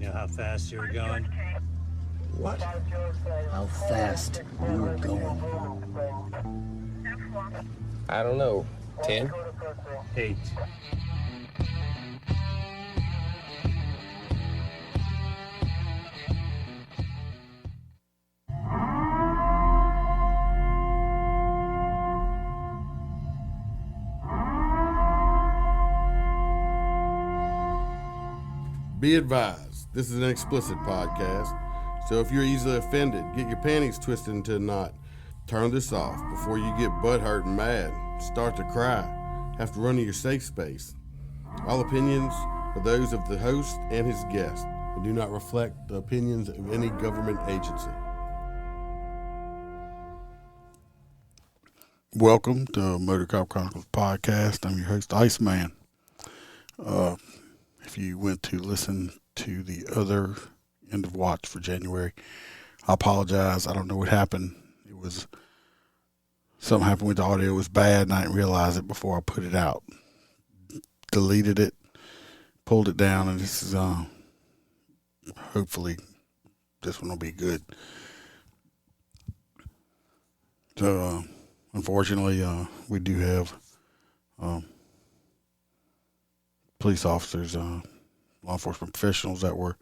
You know how fast you were going? What? How fast you were going? I don't know. 10? 8. Be advised, this is an explicit podcast, so if you're easily offended, get your panties twisted into a knot, turn this off before you get butthurt and mad, start to cry, have to run to your safe space. All opinions are those of the host and his guest and do not reflect the opinions of any government agency. Welcome to MOTORCOP Chronicles podcast. I'm your host, Iceman. If you went to listen to the other end of watch for January, I apologize. I don't know what happened. It was something happened with the audio. It was bad, and I didn't realize it before I put it out. Deleted it, pulled it down, and this is hopefully this one will be good. So unfortunately, we do have police officers, law enforcement professionals that were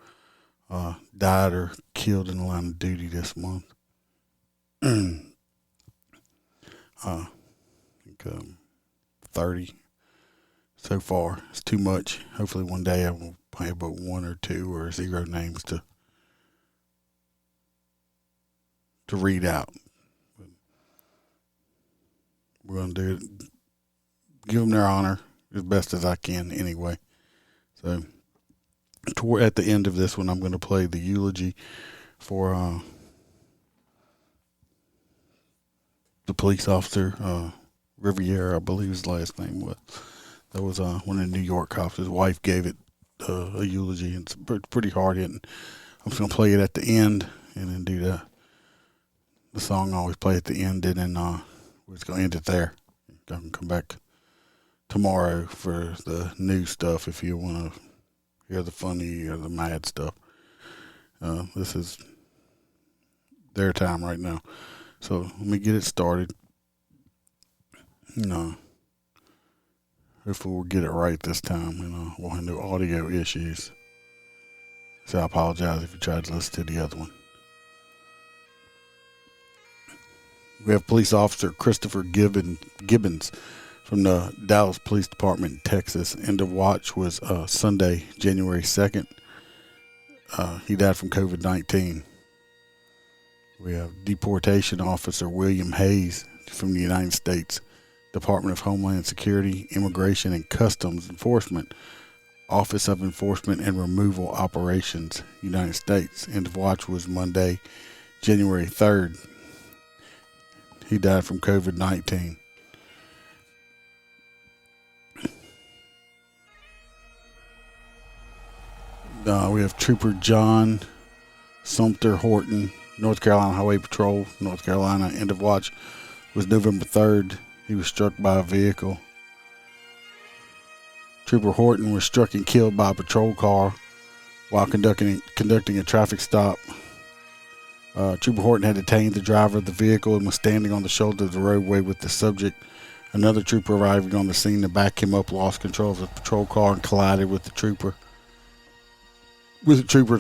died or killed in the line of duty this month. I think 30 so far. It's too much. Hopefully one day I will have about 1 or 2 or 0 names to read out. But we're going to do it. Give them their honor as best as I can anyway. So at the end of this one, I'm going to play the eulogy for the police officer, Riviera, I believe his last name was. That was one of the New York cops. His wife gave it a eulogy. It's pretty hard hitting. I'm just going to play it at the end and then do the song I always play at the end, and then we're just going to end it there. I can come back tomorrow for the new stuff if you want to hear the funny or the mad stuff. This is their time right now. So let me get it started. Hopefully we'll get it right this time. We'll have no audio issues. So I apologize if you tried to listen to the other one. We have police officer Christopher Gibbons from the Dallas Police Department in Texas. End of watch was Sunday, January 2nd. He died from COVID-19. We have deportation officer William Hayes from the United States Department of Homeland Security, Immigration and Customs Enforcement, Office of Enforcement and Removal Operations, United States. End of watch was Monday, January 3rd. He died from COVID-19. We have Trooper John Sumter Horton, North Carolina Highway Patrol, North Carolina. End of watch was November 3rd. He was struck by a vehicle. Trooper Horton was struck and killed by a patrol car while conducting a traffic stop. Trooper Horton had detained the driver of the vehicle and was standing on the shoulder of the roadway with the subject. Another trooper arriving on the scene to back him up lost control of the patrol car and collided with the trooper's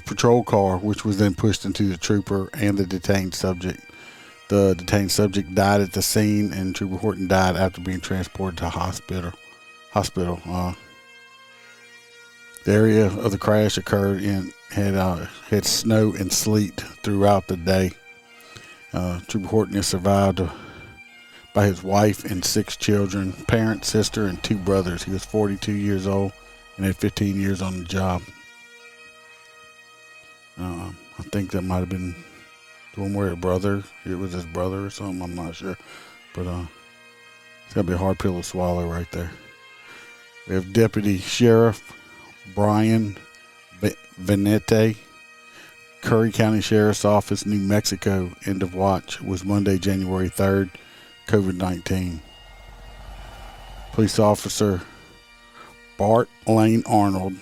patrol car, which was then pushed into the trooper and the detained subject. The detained subject died at the scene, and Trooper Horton died after being transported to hospital. The area of the crash occurred and had snow and sleet throughout the day. Trooper Horton is survived by his wife and 6 children, parent, sister, and 2 brothers. He was 42 years old and had 15 years on the job. I think that might have been the one where it was his brother or something, I'm not sure. But it's got to be a hard pill to swallow right there. We have Deputy Sheriff Brian Venete, Curry County Sheriff's Office, New Mexico. End of watch was Monday, January 3rd, COVID-19. Police Officer Bart Lane Arnold,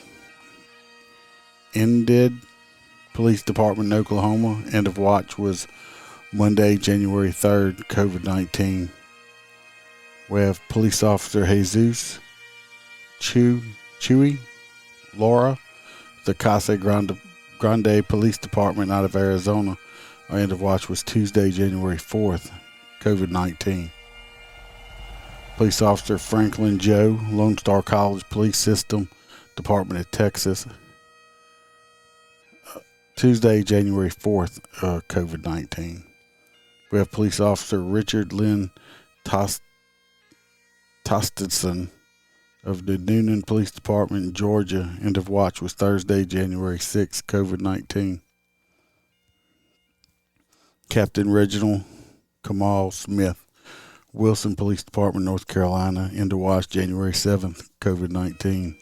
ended Police Department in Oklahoma. End of watch was Monday, January 3rd, COVID-19. We have Police Officer Jesus Chewy Laura, the Casa Grande Police Department out of Arizona. Our end of watch was Tuesday, January 4th, COVID-19. Police Officer Franklin Joe, Lone Star College Police System, Department of Texas. Tuesday, January 4th, COVID-19. We have Police Officer Richard Lynn Tostedson of the Noonan Police Department in Georgia. End of watch was Thursday, January 6th, COVID-19. Captain Reginald Kamal Smith, Wilson Police Department, North Carolina. End of watch January 7th, COVID-19.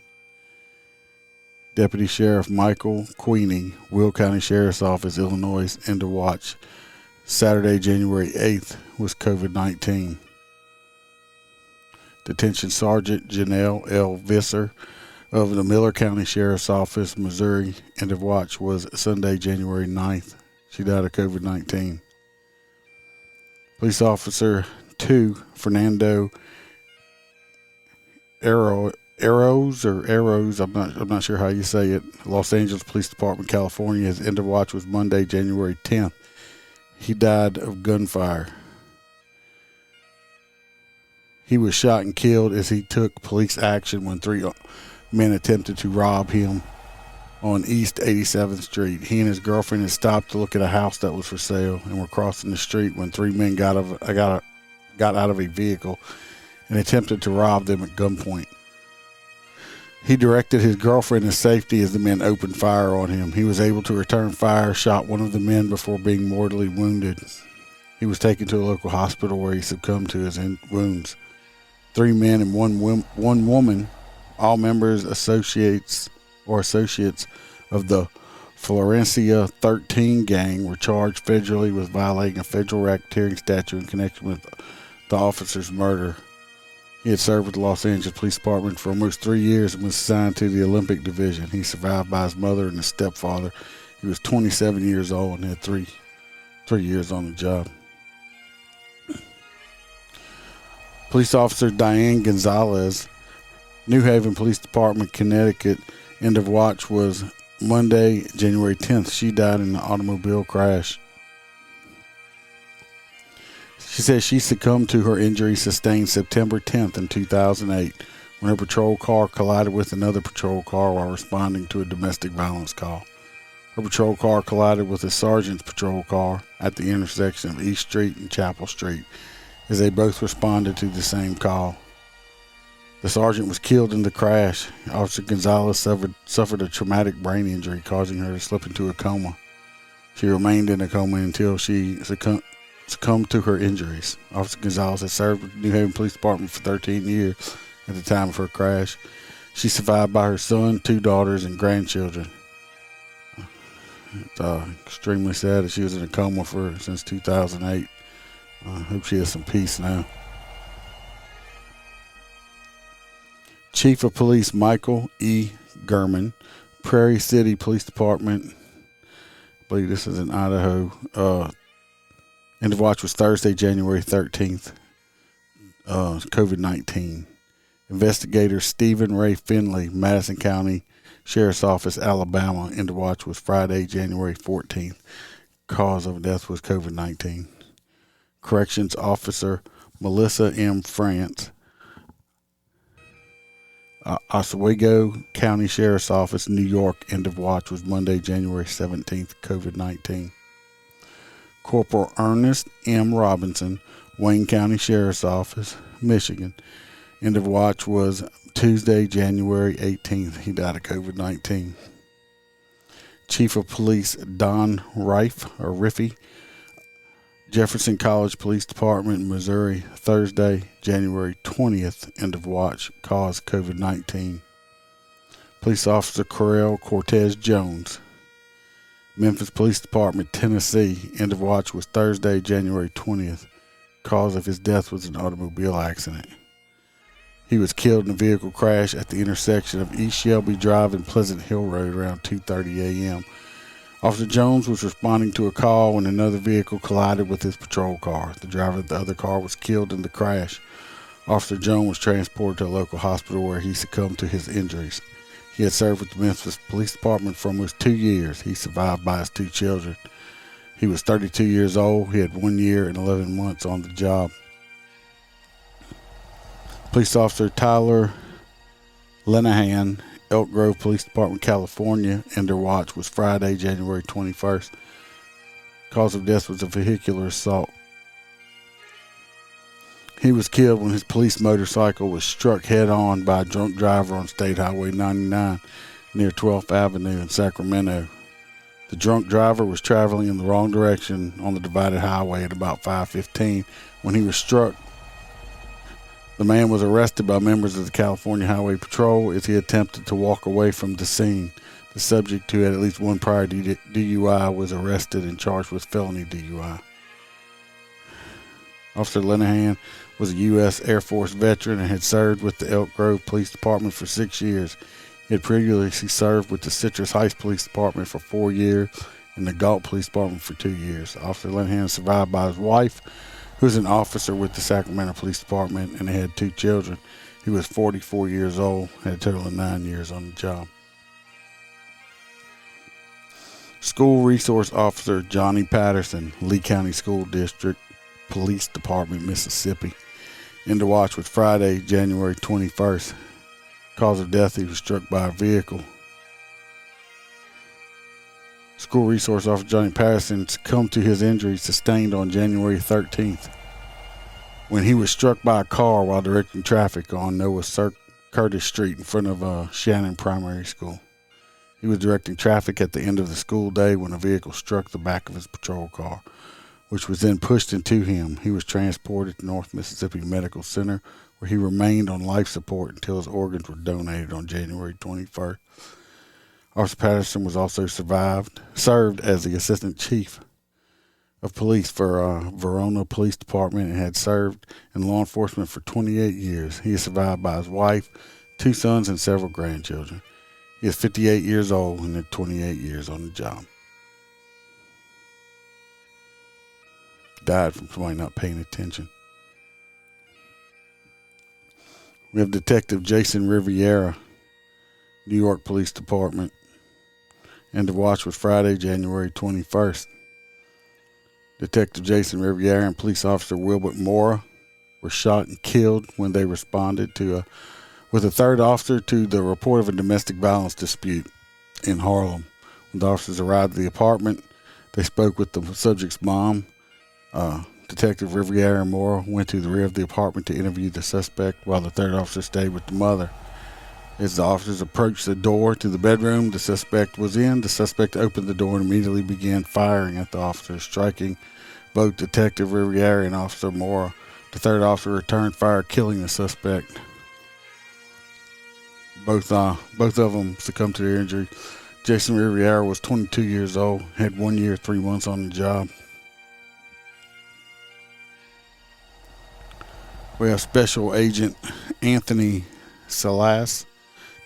Deputy Sheriff Michael Queenie, Will County Sheriff's Office, Illinois. End of watch Saturday, January 8th, was COVID-19. Detention Sergeant Janelle L. Visser of the Miller County Sheriff's Office, Missouri. End of watch was Sunday, January 9th. She died of COVID-19. Police Officer 2, Fernando Arrows, I'm not sure how you say it. Los Angeles Police Department, California. His end of watch was Monday, January 10th. He died of gunfire. He was shot and killed as he took police action when 3 men attempted to rob him on East 87th Street. He and his girlfriend had stopped to look at a house that was for sale and were crossing the street when 3 men got out of a vehicle and attempted to rob them at gunpoint. He directed his girlfriend to safety as the men opened fire on him. He was able to return fire, shot one of the men before being mortally wounded. He was taken to a local hospital where he succumbed to his wounds. 3 men and one woman, all members, associates of the Florencia 13 gang, were charged federally with violating a federal racketeering statute in connection with the officer's murder. He had served with the Los Angeles Police Department for almost 3 years and was assigned to the Olympic Division. He survived by his mother and his stepfather. He was 27 years old and had three years on the job. Police Officer Diane Gonzalez, New Haven Police Department, Connecticut. End of watch was Monday, January 10th. She died in an automobile crash. She says she succumbed to her injuries sustained September 10th in 2008 when her patrol car collided with another patrol car while responding to a domestic violence call. Her patrol car collided with a sergeant's patrol car at the intersection of East Street and Chapel Street as they both responded to the same call. The sergeant was killed in the crash. Officer Gonzalez suffered a traumatic brain injury, causing her to slip into a coma. She remained in a coma until she succumbed to her injuries. Officer Gonzalez had served with the New Haven Police Department for 13 years at the time of her crash. She survived by her son, 2 daughters, and grandchildren. It's extremely sad that she was in a coma since 2008. I hope she has some peace now. Chief of Police Michael E. Gurman, Prairie City Police Department. I believe this is in Idaho. End of watch was Thursday, January 13th. COVID-19. Investigator Stephen Ray Finley, Madison County Sheriff's Office, Alabama. End of watch was Friday, January 14th. Cause of death was COVID-19. Corrections Officer Melissa M. France, Oswego County Sheriff's Office, New York. End of watch was Monday, January 17th, COVID-19. Corporal Ernest M. Robinson, Wayne County Sheriff's Office, Michigan. End of watch was Tuesday, January 18th. He died of COVID-19. Chief of Police Don Riffey, Jefferson College Police Department, Missouri. Thursday, January 20th. End of watch. Cause COVID-19. Police Officer Correll Cortez Jones, Memphis Police Department, Tennessee. End of watch was Thursday, January 20th. Cause of his death was an automobile accident. He was killed in a vehicle crash at the intersection of East Shelby Drive and Pleasant Hill Road around 2:30 a.m. Officer Jones was responding to a call when another vehicle collided with his patrol car. The driver of the other car was killed in the crash. Officer Jones was transported to a local hospital where he succumbed to his injuries. He had served with the Memphis Police Department for almost 2 years. He survived by his 2 children. He was 32 years old. He had 1 year and 11 months on the job. Police Officer Tyler Lenahan, Elk Grove Police Department, California, and their watch was Friday, January 21st. Cause of death was a vehicular assault. He was killed when his police motorcycle was struck head-on by a drunk driver on State Highway 99 near 12th Avenue in Sacramento. The drunk driver was traveling in the wrong direction on the divided highway at about 5:15 when he was struck. The man was arrested by members of the California Highway Patrol as he attempted to walk away from the scene. The subject, who had at least one prior DUI, was arrested and charged with felony DUI. Officer Lenahan was a U.S. Air Force veteran and had served with the Elk Grove Police Department for 6 years. He had previously served with the Citrus Heights Police Department for 4 years and the Galt Police Department for 2 years. Officer Lenahan is survived by his wife, who was an officer with the Sacramento Police Department, and they had 2 children. He was 44 years old, had a total of 9 years on the job. School Resource Officer Johnny Patterson, Lee County School District, Police Department, Mississippi. Into watch was Friday, January 21st. Cause of death, he was struck by a vehicle. School Resource Officer Johnny Patterson succumbed to his injuries sustained on January 13th when he was struck by a car while directing traffic on Noah Curtis Street in front of Shannon Primary School. He was directing traffic at the end of the school day when a vehicle struck the back of his patrol car, which was then pushed into him. He was transported to North Mississippi Medical Center, where he remained on life support until his organs were donated on January 21st. Officer Patterson was also served as the Assistant Chief of Police for Verona Police Department and had served in law enforcement for 28 years. He is survived by his wife, 2 sons, and several grandchildren. He is 58 years old and had 28 years on the job. Died from somebody not paying attention. We have Detective Jason Riviera, New York Police Department. End of watch was Friday, January 21st. Detective Jason Riviera and Police Officer Wilbert Mora were shot and killed when they responded with a third officer to the report of a domestic violence dispute in Harlem. When the officers arrived at the apartment, they spoke with the subject's mom. Detective Riviera and Mora went to the rear of the apartment to interview the suspect while the third officer stayed with the mother. As the officers approached the door to the bedroom the suspect was in, the suspect opened the door and immediately began firing at the officers, striking both Detective Riviera and Officer Mora. The third officer returned fire, killing the suspect. Both of them succumbed to their injury. Jason Riviera was 22 years old, had 1 year, 3 months on the job. We have Special Agent Anthony Salas,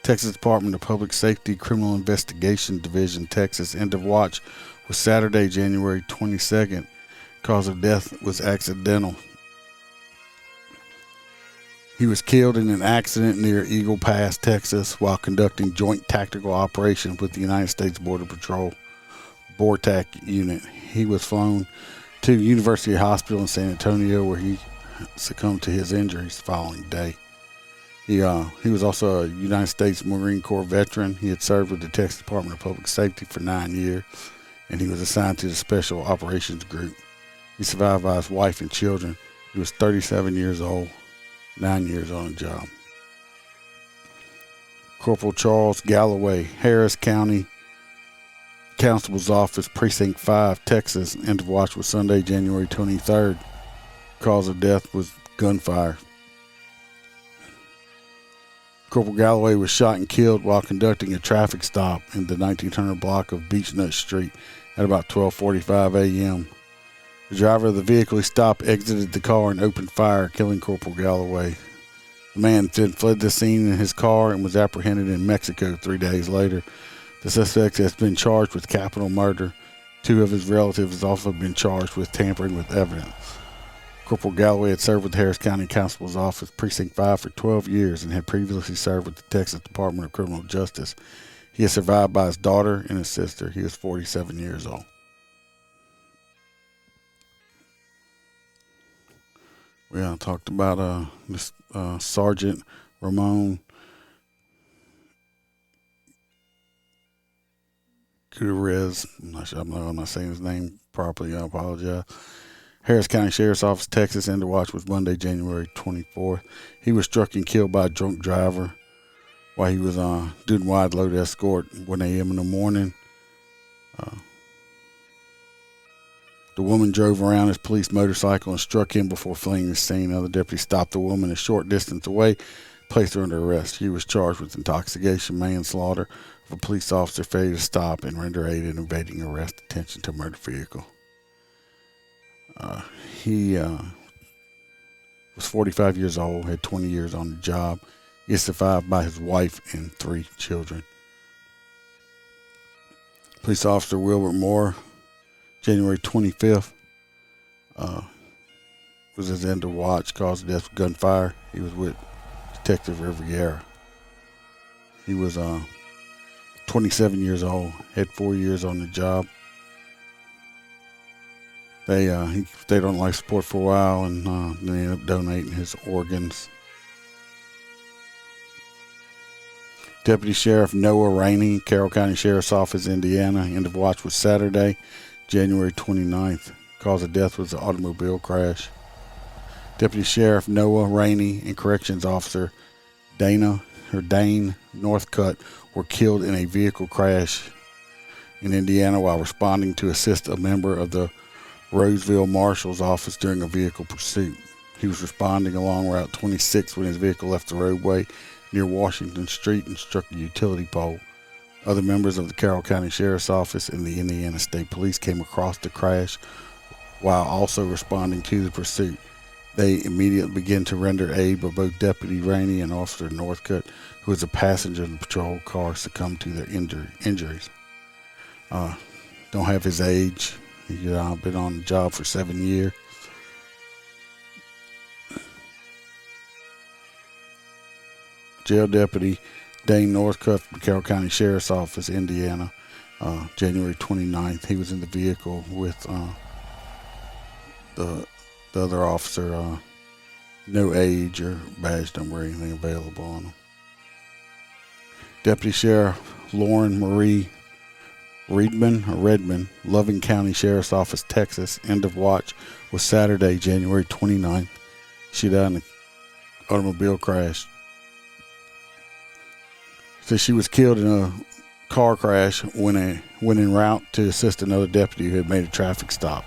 Texas Department of Public Safety, Criminal Investigation Division, Texas. End of watch was Saturday, January 22nd. Cause of death was accidental. He was killed in an accident near Eagle Pass, Texas, while conducting joint tactical operations with the United States Border Patrol BORTAC unit. He was flown to University Hospital in San Antonio, where he succumbed to his injuries the following day. He was also a United States Marine Corps veteran. He had served with the Texas Department of Public Safety for 9 years, and he was assigned to the Special Operations Group. He survived by his wife and children. He was 37 years old, 9 years on the job. Corporal Charles Galloway, Harris County Constable's Office, Precinct 5, Texas. End of watch was Sunday, January 23rd. Cause of death was gunfire. Corporal Galloway was shot and killed while conducting a traffic stop in the 1900 block of Beechnut Street at about 12:45 a.m. The driver of the vehicle he stopped exited the car and opened fire, killing Corporal Galloway. The man then fled the scene in his car and was apprehended in Mexico 3 days later. The suspect has been charged with capital murder. 2 of his relatives have also been charged with tampering with evidence. Corporal Galloway had served with the Harris County Constable's Office, Precinct 5, for 12 years and had previously served with the Texas Department of Criminal Justice. He is survived by his daughter and his sister. He is 47 years old. We talked about this Sergeant Ramon Gutierrez. I'm not saying his name properly. I apologize. Harris County Sheriff's Office, Texas, end of watch was Monday, January 24th. He was struck and killed by a drunk driver while he was doing wide load escort 1 a.m. in the morning. The woman drove around his police motorcycle and struck him before fleeing the scene. Another deputy stopped the woman a short distance away, placed her under arrest. He was charged with intoxication, manslaughter of a police officer, failure to stop and render aid in evading arrest, detention to motor vehicle. He was 45 years old, had 20 years on the job. He is survived by his wife and 3 children. Police Officer Wilbert Moore, January 25th, was his end of watch, caused death with gunfire. He was with Detective Riviera. He was 27 years old, had 4 years on the job. He stayed on life support for a while and then ended up donating his organs. Deputy Sheriff Noah Rainey, Carroll County Sheriff's Office, Indiana. End of watch was Saturday, January 29th. Cause of death was an automobile crash. Deputy Sheriff Noah Rainey and Corrections Officer Dane Northcutt were killed in a vehicle crash in Indiana while responding to assist a member of the Roseville Marshal's office during a vehicle pursuit. He was responding along Route 26 when his vehicle left the roadway near Washington Street and struck a utility pole. Other members of the Carroll County Sheriff's Office and the Indiana State Police came across the crash while also responding to the pursuit. They immediately began to render aid, but both Deputy Rainey and Officer Northcutt, who was a passenger in the patrol car, succumbed to their injuries. Don't have his age. He's been on the job for 7 years. Jail Deputy Dane Northcutt from the Carroll County Sheriff's Office, Indiana, January 29th. He was in the vehicle with the other officer. No age or badge number or anything available on him. Deputy Sheriff Lauren Marie Redman, Loving County Sheriff's Office, Texas. End of watch was Saturday, January 29th. She died in an automobile crash. So she was killed in a car crash when en route to assist another deputy who had made a traffic stop.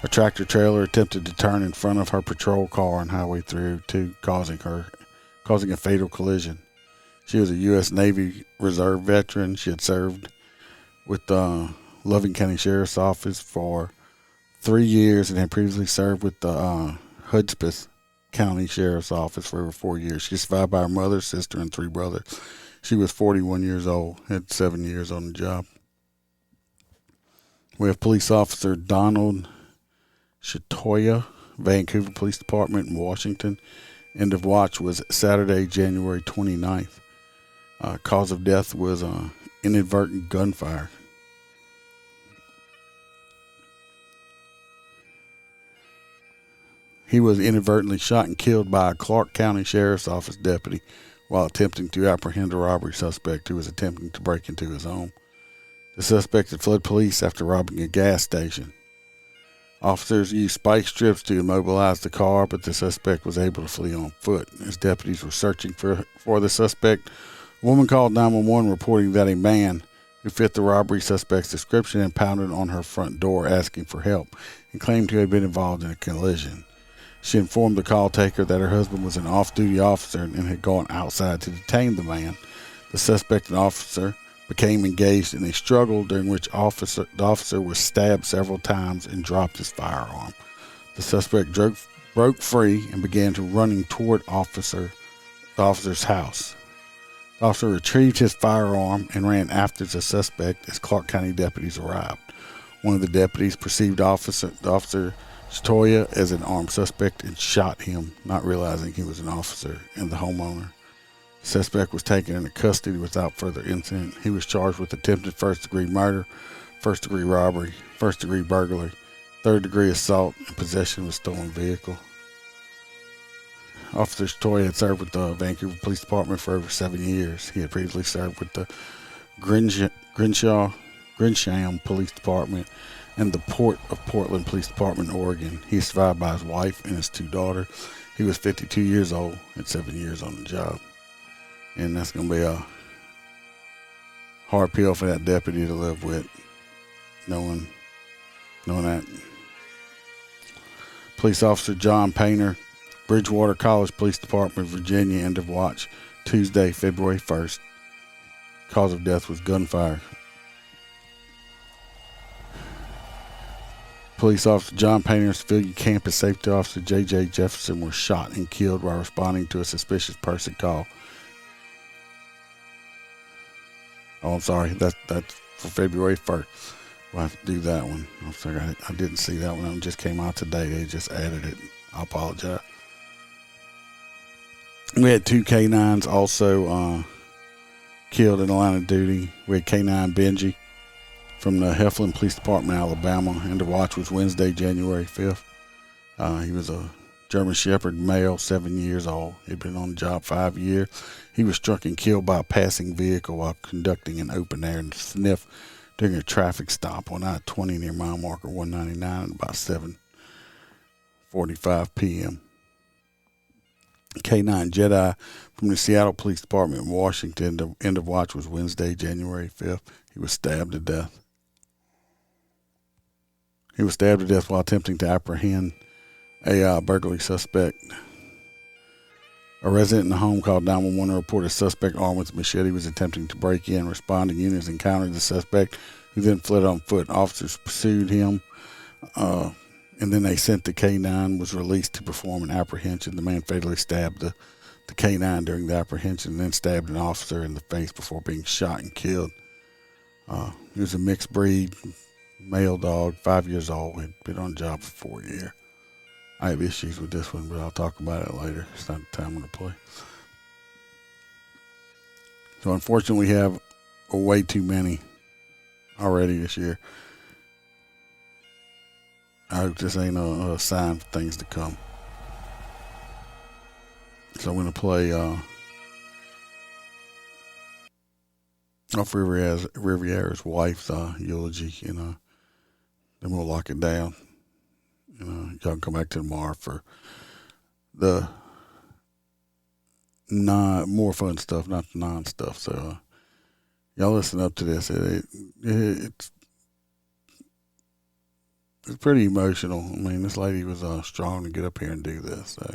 A tractor trailer attempted to turn in front of her patrol car on Highway 302, causing a fatal collision. She was a U.S. Navy Reserve veteran. She had served with the Loving County Sheriff's Office for 3 years and had previously served with the Hudspeth County Sheriff's Office for over 4 years. She was survived by her mother, sister, and 3 brothers. She was 41 years old, had 7 years on the job. We have Police Officer Donald Shatoya, Vancouver Police Department in Washington. End of watch was Saturday, January 29th. Cause of death was inadvertent gunfire. He was inadvertently shot and killed by a Clark County Sheriff's Office deputy while attempting to apprehend a robbery suspect who was attempting to break into his home. The suspect had fled police after robbing a gas station. Officers used spike strips to immobilize the car, but the suspect was able to flee on foot. As deputies were searching for the suspect, a woman called 911 reporting that a man who fit the robbery suspect's description had pounded on her front door asking for help and claimed to have been involved in a collision. She informed the call taker that her husband was an off-duty officer and had gone outside to detain the man. The suspect and officer became engaged in a struggle during which the officer was stabbed several times and dropped his firearm. The suspect broke free and began to running toward the officer's house. The officer retrieved his firearm and ran after the suspect as Clark County deputies arrived. One of the deputies perceived the officer Stoya as an armed suspect and shot him, not realizing he was an officer and the homeowner. The suspect was taken into custody without further incident. He was charged with attempted first-degree murder, first-degree robbery, first-degree burglary, third-degree assault, and possession of a stolen vehicle. Officer Stoya had served with the Vancouver Police Department for over 7 years. He had previously served with the Grinsham Police Department and the Port of Portland Police Department, Oregon. He is survived by his wife and his 2 daughters. He was 52 years old and 7 years on the job. And that's going to be a hard pill for that deputy to live with, knowing that. Police Officer John Painter, Bridgewater College Police Department, Virginia, end of watch, Tuesday, February 1st. Cause of death was gunfire. Police Officer John Painter and Civilian Campus Safety Officer J.J. Jefferson were shot and killed while responding to a suspicious person call. Oh, I'm sorry. That's for February 1st. We'll have to do that one. I'm sorry. I didn't see that one. It just came out today. They just added it. I apologize. We had 2 canines also killed in the line of duty. We had K9 Benji from the Heflin Police Department, Alabama. End of watch was Wednesday, January 5th. He was a German Shepherd male, 7 years old. He'd been on the job 5 years. He was struck and killed by a passing vehicle while conducting an open-air sniff during a traffic stop on I-20 near mile marker 199 at about 7:45 p.m. K9 Jedi from the Seattle Police Department in Washington. End of watch was Wednesday, January 5th. He was stabbed to death. He was stabbed to death while attempting to apprehend a burglary suspect. A resident in the home called 911 to report a suspect armed with a machete was attempting to break in. Responding units encountered the suspect, who then fled on foot. Officers pursued him, and then they sent the K9, was released to perform an apprehension. The man fatally stabbed the K9 during the apprehension and then stabbed an officer in the face before being shot and killed. He was a mixed breed male dog, 5 years old, had been on the job for 4 years. I have issues with this one, but I'll talk about it later. It's not the time I'm going to play. So unfortunately, we have way too many already this year. I hope this ain't a sign for things to come. So I'm going to play off Riviera's wife's eulogy, then we'll lock it down. Y'all can come back to tomorrow for the more fun stuff, not the non stuff. So y'all listen up to this. It's pretty emotional. I mean, this lady was strong to get up here and do this. So.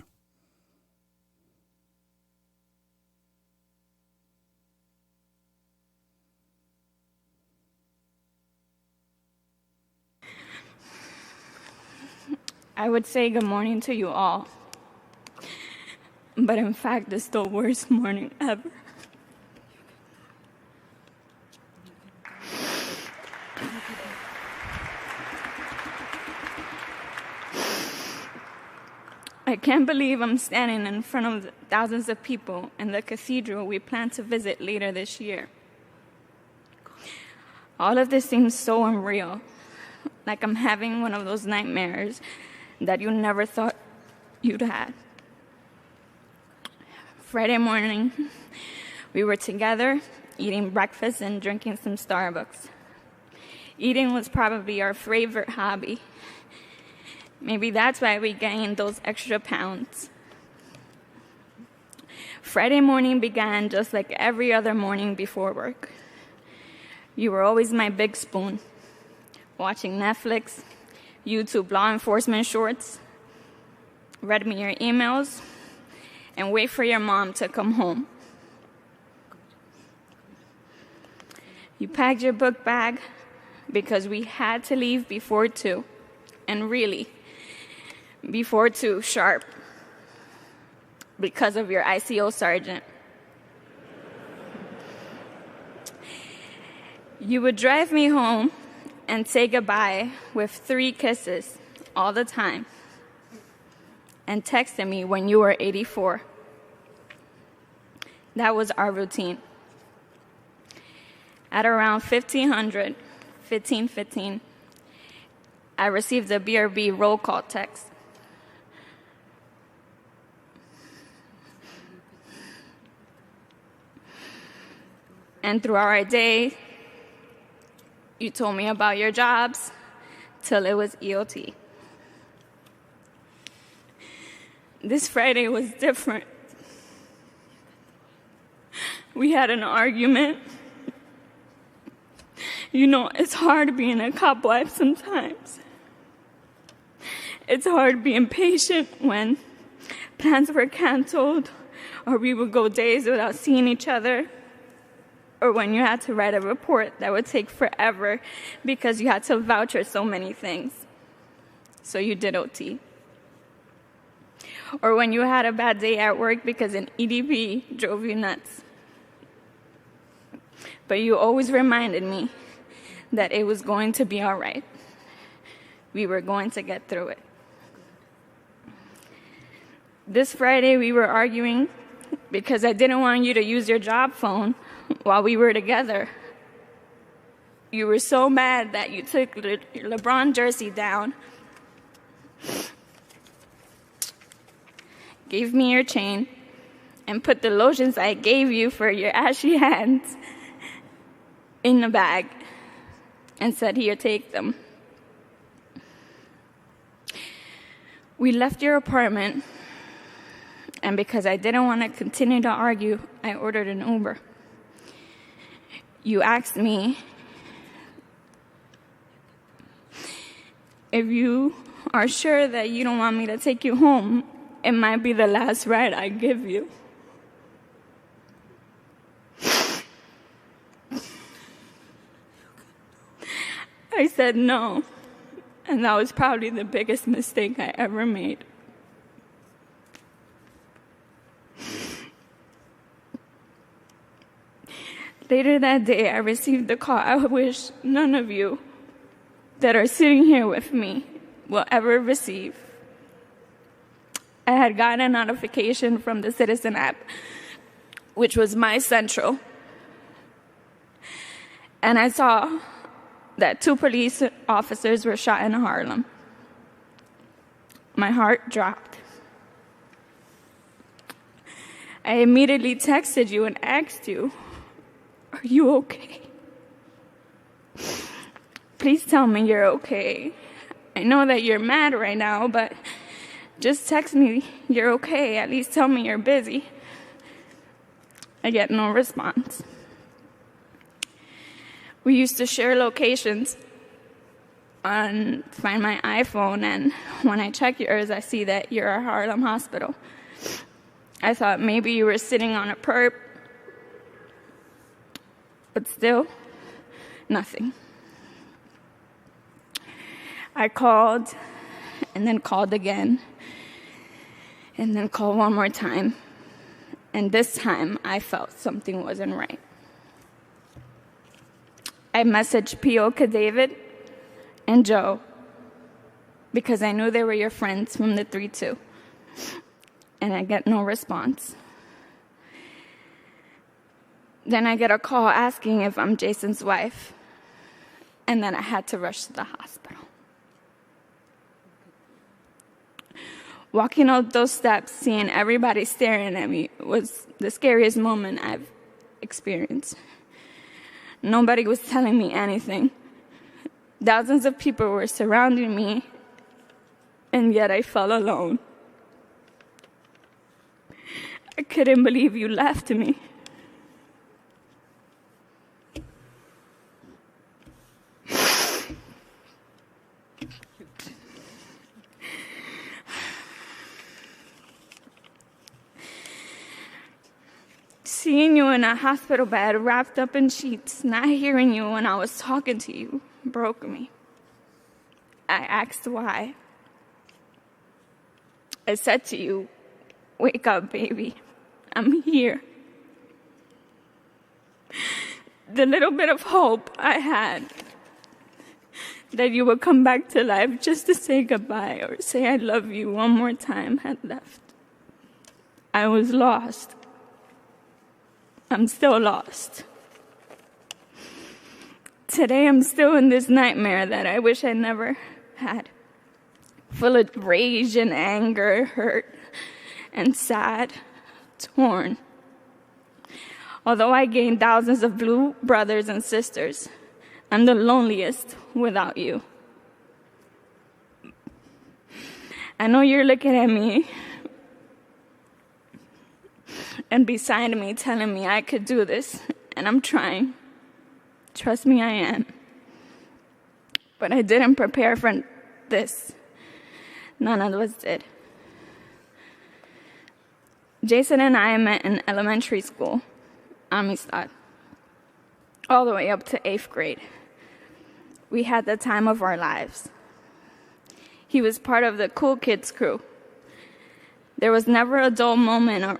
I would say good morning to you all, but in fact, it's the worst morning ever. I can't believe I'm standing in front of thousands of people in the cathedral we plan to visit later this year. All of this seems so unreal, like I'm having one of those nightmares that you never thought you'd had. Friday morning, we were together, eating breakfast and drinking some Starbucks. Eating was probably our favorite hobby. Maybe that's why we gained those extra pounds. Friday morning began just like every other morning before work. You were always my big spoon, watching Netflix, YouTube law enforcement shorts, read me your emails, and wait for your mom to come home. You packed your book bag because we had to leave before 2, and really, before 2 sharp, because of your ICO sergeant. You would drive me home and say goodbye with 3 kisses all the time, and texted me when you were 84. That was our routine. At around 15:15, I received a BRB roll call text. And throughout our day, you told me about your jobs till it was EOT. This Friday was different. We had an argument. You know, it's hard being a cop wife sometimes. It's hard being patient when plans were canceled, or we would go days without seeing each other, or when you had to write a report that would take forever because you had to vouch for so many things. So you did OT. Or when you had a bad day at work because an EDP drove you nuts. But you always reminded me that it was going to be all right. We were going to get through it. This Friday we were arguing because I didn't want you to use your job phone while we were together. You were so mad that you took your LeBron jersey down, gave me your chain, and put the lotions I gave you for your ashy hands in the bag and said, "Here, take them." We left your apartment, and because I didn't want to continue to argue, I ordered an Uber. You asked me if you are sure that you don't want me to take you home, it might be the last ride I give you. I said no, and that was probably the biggest mistake I ever made. Later that day, I received a call I wish none of you that are sitting here with me will ever receive. I had gotten a notification from the Citizen app, which was my central, and I saw that 2 police officers were shot in Harlem. My heart dropped. I immediately texted you and asked you, "Are you okay? Please tell me you're okay. I know that you're mad right now, but just text me you're okay. At least tell me you're busy." I get no response. We used to share locations on Find My iPhone, and when I check yours, I see that you're at Harlem Hospital. I thought maybe you were sitting on a perp, but still, nothing. I called, and then called again, and then called one more time, and this time I felt something wasn't right. I messaged P.O. David and Joe because I knew they were your friends from the 3-2, and I get no response. Then I get a call asking if I'm Jason's wife, and then I had to rush to the hospital. Walking up those steps, seeing everybody staring at me was the scariest moment I've experienced. Nobody was telling me anything. Thousands of people were surrounding me, and yet I felt alone. I couldn't believe you left me. Seeing you in a hospital bed, wrapped up in sheets, not hearing you when I was talking to you, broke me. I asked why. I said to you, "Wake up, baby. I'm here." the little bit of hope I had that you would come back to life just to say goodbye or say I love you one more time had left. I was lost. I'm still lost. Today I'm still in this nightmare that I wish I never had, full of rage and anger, hurt and sad, torn. Although I gained thousands of blue brothers and sisters, I'm the loneliest without you. I know you're looking at me and beside me telling me I could do this, and I'm trying. Trust me, I am. But I didn't prepare for this. None of us did. Jason and I met in elementary school, Amistad, all the way up to 8th grade. We had the time of our lives. He was part of the cool kids crew. There was never a dull moment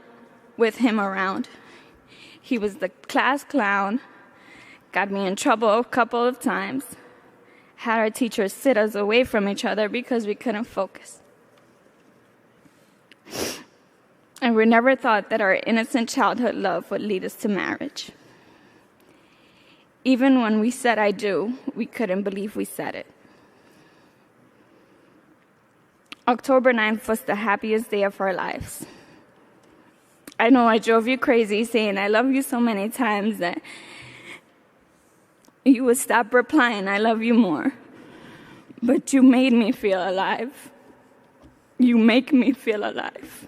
with him around. He was the class clown, got me in trouble a couple of times, had our teachers sit us away from each other because we couldn't focus. And we never thought that our innocent childhood love would lead us to marriage. Even when we said I do, we couldn't believe we said it. October 9th was the happiest day of our lives. I know I drove you crazy saying I love you so many times that you would stop replying I love you more. But you made me feel alive. You make me feel alive.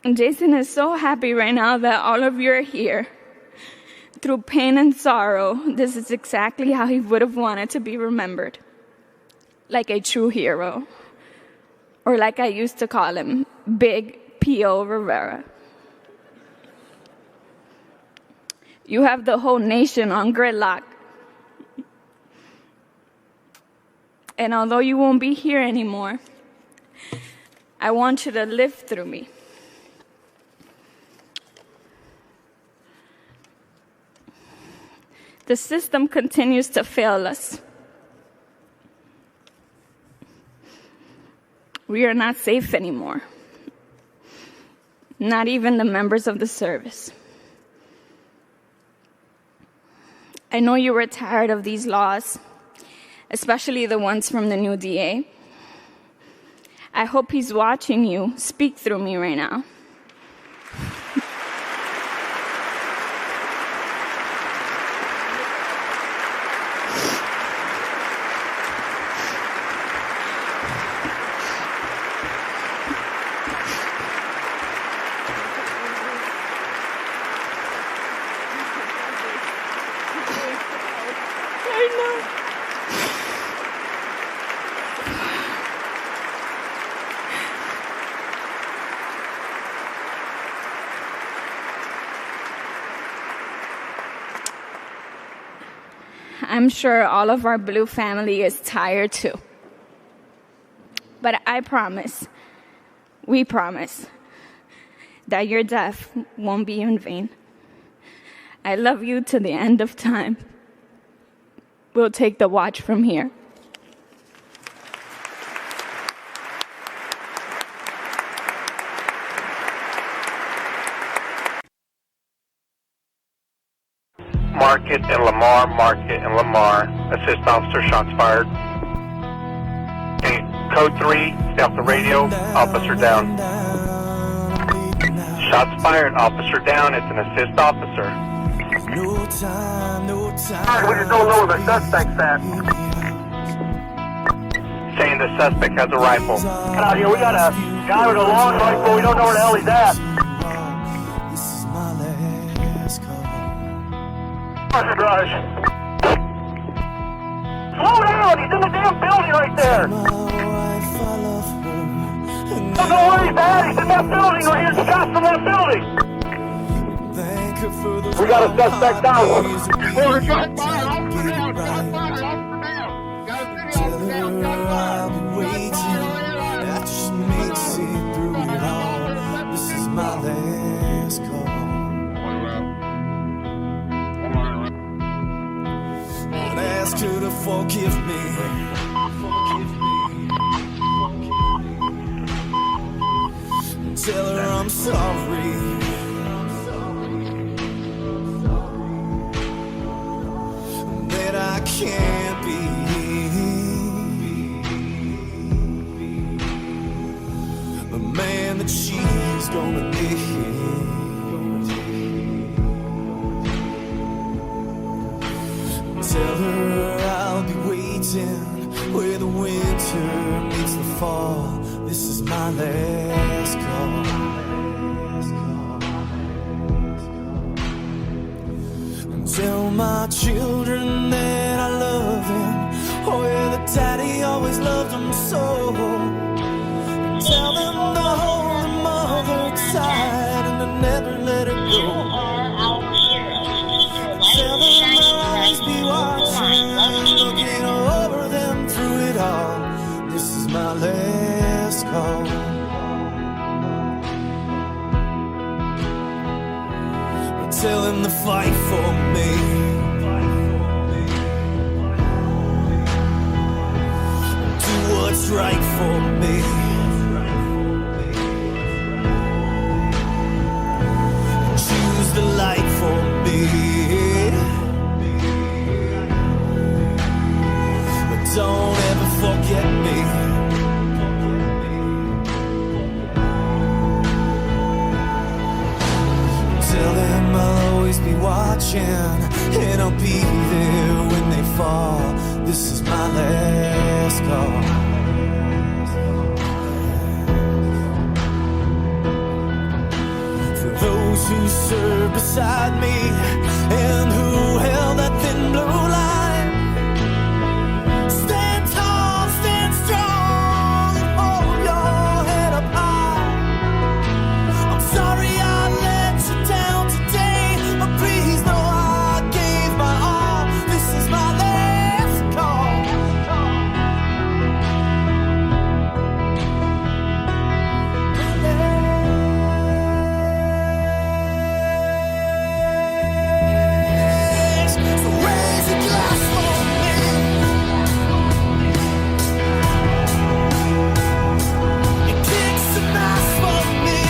And Jason is so happy right now that all of you are here. Through pain and sorrow, this is exactly how he would have wanted to be remembered. Like a true hero. Or like I used to call him, Big P.O. Rivera. You have the whole nation on gridlock. And although you won't be here anymore, I want you to live through me. The system continues to fail us. We are not safe anymore. Not even the members of the service. I know you were tired of these laws, especially the ones from the new DA. I hope he's watching you speak through me right now. I'm sure all of our blue family is tired too. But I promise, we promise, that your death won't be in vain. I love you to the end of time. We'll take the watch from here. Market and Lamar, Market and Lamar. Assist officer, shots fired. Okay, code 3, stay off the radio, officer down. Shots fired, officer down, it's an assist officer. Alright, we just don't know where the suspect's at. Saying the suspect has a rifle. Get out here, we got a guy with a long rifle, we don't know where the hell he's at. Rush. Slow down! He's in the damn building right there! I don't know where he's at! He's in that building! We're hearing shots from that building! We got a suspect down! We're shot fire! Officer down! Shot fire! Officer down! Got a video! Shot fire! Shot fire! That just makes it through it all. This is my last ask her to forgive me. Tell her I'm sorry. That I can't be the man that she's gonna be. Tell her I'll be waiting where the winter meets the fall. This is my last call. And tell my children that I love them. Oh yeah, that daddy always loved them so. And tell them to hold their mother tight and to never let her go. Tell them I'll always be watching, looking over them through it all. This is my last call. Tell him to fight for me. Do what's right for me. Choose the light for me. But don't ever forget me. Tell them I'll always be watching, and I'll be there when they fall. This is my last call. For those who serve beside me and who held that thin blue line, stand tall, stand strong, and hold your head up high. I'm sorry I let you down today, but please know I gave my all. This is my last call. So raise a glass for me. And kick some ass for me.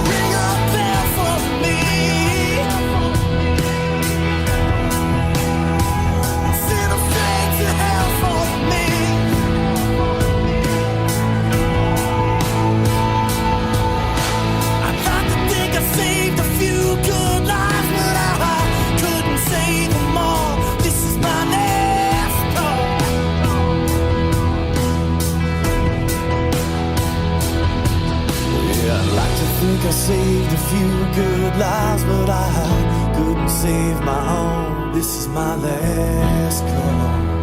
Ring a bell for me. Send a flag to hell for me. I'd like to think I saved a few good lives, but I couldn't save them all. This is my last call. Yeah, I'd like to think I saved a few good lives, but I couldn't save my own. This is my last call.